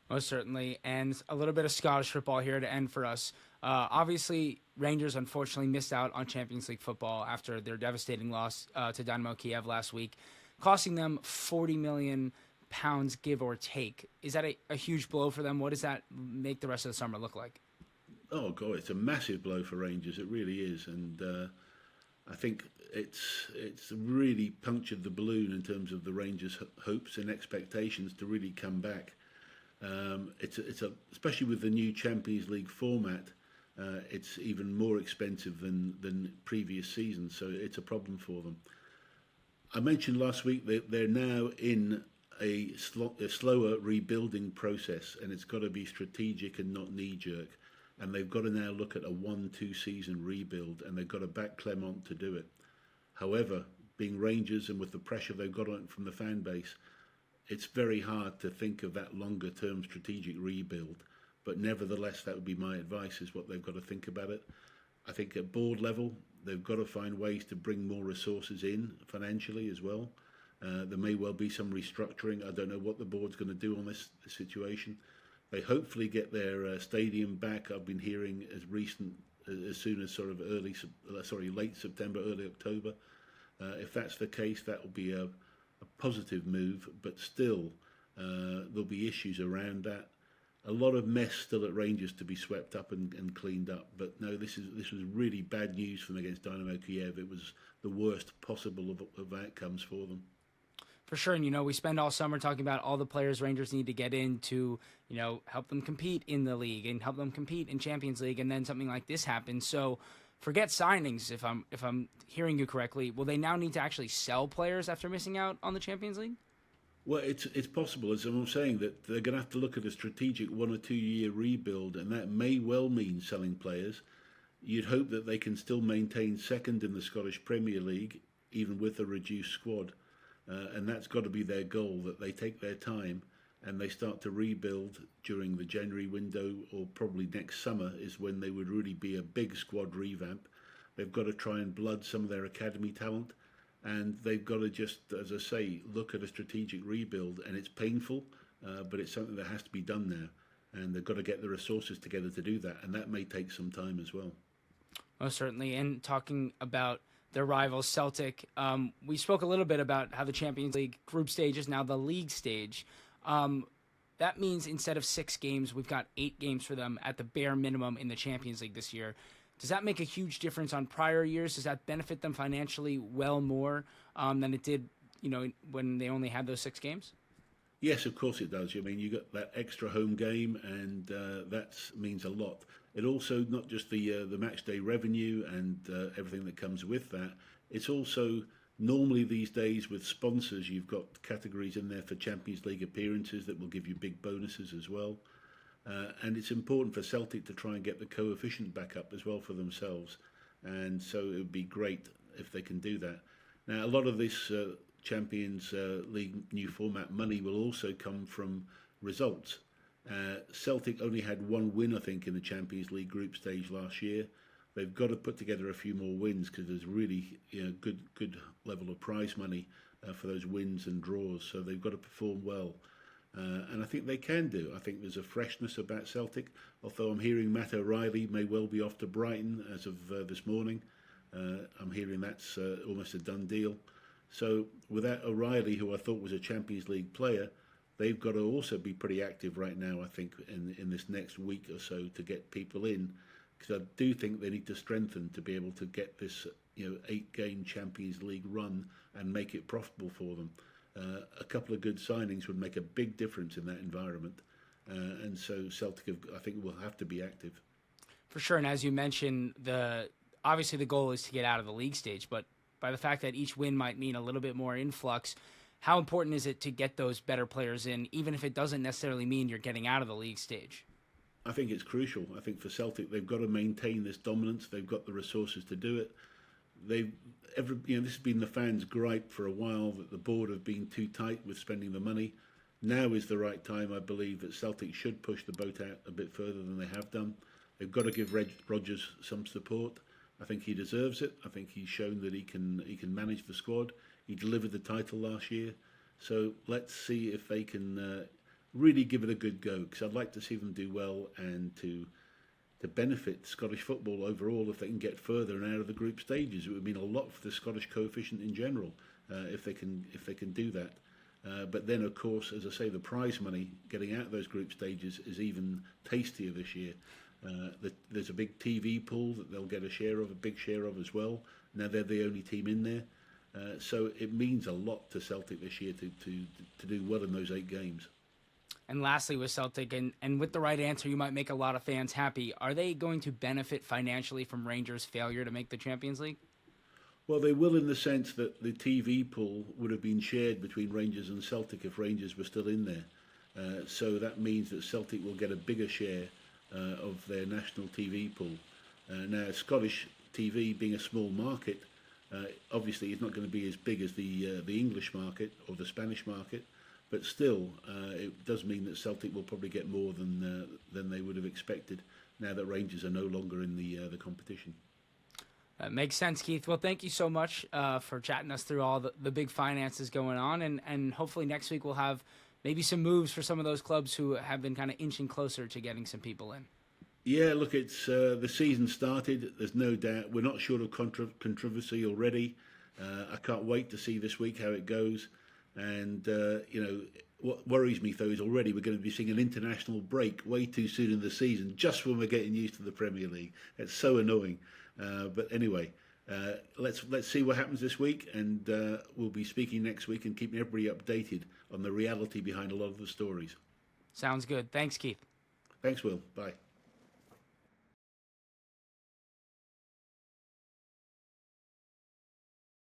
Most certainly, and a little bit of Scottish football here to end for us. Obviously, Rangers unfortunately missed out on Champions League football after their devastating loss to Dynamo Kiev last week, costing them £40 million, give or take. Is that a huge blow for them? What does that make the rest of the summer look like? Oh God, it's a massive blow for Rangers. It really is, and I think it's really punctured the balloon in terms of the Rangers' hopes and expectations to really come back. It's a especially with the new Champions League format. It's even more expensive than previous seasons, so it's a problem for them. I mentioned last week that they're now in a slower rebuilding process, and it's got to be strategic and not knee jerk. And they've got to now look at a 1-2 season rebuild, and they've got to back Clement to do it. However, being Rangers and with the pressure they've got on it from the fan base, it's very hard to think of that longer term strategic rebuild. But nevertheless, that would be my advice: is what they've got to think about it. I think at board level, they've got to find ways to bring more resources in financially as well. There may well be some restructuring. I don't know what the board's going to do on this situation. They hopefully get their stadium back. I've been hearing as soon as sort of late September, early October. If that's the case, that will be a positive move. But still, there'll be issues around that. A lot of mess still at Rangers to be swept up and cleaned up. But no, this was really bad news for them against Dynamo Kiev. It was the worst possible of outcomes for them. For sure, and we spend all summer talking about all the players Rangers need to get in to, help them compete in the league and help them compete in Champions League, and then something like this happens. So, forget signings. If I'm hearing you correctly, will they now need to actually sell players after missing out on the Champions League? Well, it's possible, as I'm saying, that they're going to have to look at a strategic 1 or 2 year rebuild, and that may well mean selling players. You'd hope that they can still maintain second in the Scottish Premier League, even with a reduced squad. And that's got to be their goal, that they take their time and they start to rebuild during the January window, or probably next summer is when they would really be a big squad revamp. They've got to try and blood some of their academy talent, and they've got to just, as I say, look at a strategic rebuild. And it's painful, but it's something that has to be done now, and they've got to get the resources together to do that, and that may take some time as well. Most certainly. And talking about their rivals, Celtic, we spoke a little bit about how the Champions League group stage is now the league stage. That means instead of 6 games, we've got 8 games for them at the bare minimum in the Champions League this year. Does that make a huge difference on prior years? Does that benefit them financially well more than it did, when they only had those 6 games? Yes, of course it does. I mean, you got that extra home game, and that means a lot. It also not just the match day revenue and everything that comes with that. It's also normally these days with sponsors, you've got categories in there for Champions League appearances that will give you big bonuses as well. And it's important for Celtic to try and get the coefficient back up as well for themselves. And so it would be great if they can do that. Now, a lot of this Champions League new format money will also come from results. Celtic only had one win, I think, in the Champions League group stage last year. They've got to put together a few more wins, because there's really good level of prize money for those wins and draws. So they've got to perform well. And I think they can do. I think there's a freshness about Celtic, although I'm hearing Matt O'Reilly may well be off to Brighton as of this morning. I'm hearing that's almost a done deal. So without O'Reilly, who I thought was a Champions League player, they've got to also be pretty active right now, I think, in this next week or so to get people in, because I do think they need to strengthen to be able to get this 8-game Champions League run and make it profitable for them. A couple of good signings would make a big difference in that environment, and so Celtic, I think, will have to be active. For sure, and as you mentioned, obviously the goal is to get out of the league stage, but by the fact that each win might mean a little bit more influx, how important is it to get those better players in, even if it doesn't necessarily mean you're getting out of the league stage? I think it's crucial. I think for Celtic, they've got to maintain this dominance. They've got the resources to do it. This has been the fans' gripe for a while, that the board have been too tight with spending the money. Now is the right time, I believe, that Celtic should push the boat out a bit further than they have done. They've got to give Rodgers some support. I think he deserves it. I think he's shown that he can manage the squad. He delivered the title last year. So let's see if they can really give it a good go, because I'd like to see them do well and to benefit Scottish football overall if they can get further and out of the group stages. It would mean a lot for the Scottish coefficient in general if they can do that. But then, of course, as I say, the prize money getting out of those group stages is even tastier this year. There's a big TV pool that they'll get a big share of as well. Now they're the only team in there. So it means a lot to Celtic this year to do well in those 8 games. And lastly, with Celtic, and with the right answer, you might make a lot of fans happy. Are they going to benefit financially from Rangers' failure to make the Champions League? Well, they will, in the sense that the TV pool would have been shared between Rangers and Celtic if Rangers were still in there. So that means that Celtic will get a bigger share of their national TV pool. Now, Scottish TV, being a small market, obviously is not going to be as big as the English market or the Spanish market. But still, it does mean that Celtic will probably get more than they would have expected now that Rangers are no longer in the competition. That makes sense, Keith. Well, thank you so much for chatting us through all the big finances going on. And hopefully next week we'll have maybe some moves for some of those clubs who have been kind of inching closer to getting some people in. Yeah, look, it's the season started. There's no doubt. We're not short of controversy already. I can't wait to see this week how it goes. And, what worries me, though, is already we're going to be seeing an international break way too soon in the season, just when we're getting used to the Premier League. It's so annoying. But anyway, let's see what happens this week, and we'll be speaking next week and keeping everybody updated on the reality behind a lot of the stories. Sounds good. Thanks, Keith. Thanks, Will. Bye.